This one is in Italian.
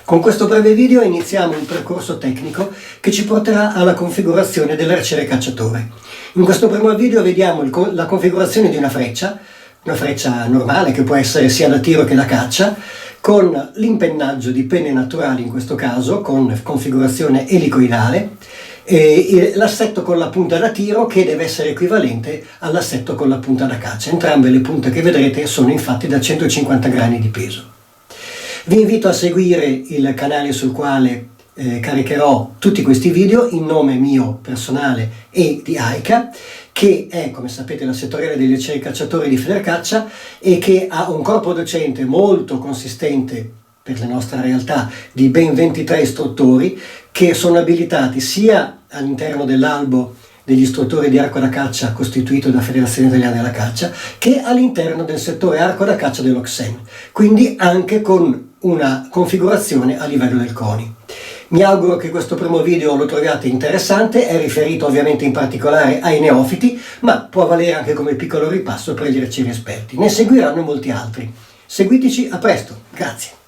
Con questo breve video iniziamo un percorso tecnico che ci porterà alla configurazione dell'arciere cacciatore. In questo primo video vediamo la configurazione di una freccia normale che può essere sia da tiro che da caccia, con l'impennaggio di penne naturali in questo caso, con configurazione elicoidale, e l'assetto con la punta da tiro che deve essere equivalente all'assetto con la punta da caccia. Entrambe le punte che vedrete sono infatti da 150 grammi di peso. Vi invito a seguire il canale sul quale caricherò tutti questi video in nome mio personale e di Aika, che è, come sapete, la settoriale degli arcieri cacciatori di Federcaccia e che ha un corpo docente molto consistente per la nostra realtà di ben 23 istruttori che sono abilitati sia all'interno dell'albo degli istruttori di arco da caccia costituito da Federazione Italiana della Caccia che all'interno del settore arco da caccia dell'Oxen, quindi anche con una configurazione a livello del CONI. Mi auguro che questo primo video lo troviate interessante, è riferito ovviamente in particolare ai neofiti, ma può valere anche come piccolo ripasso per gli arcieri esperti. Ne seguiranno molti altri. Seguiteci, a presto, grazie!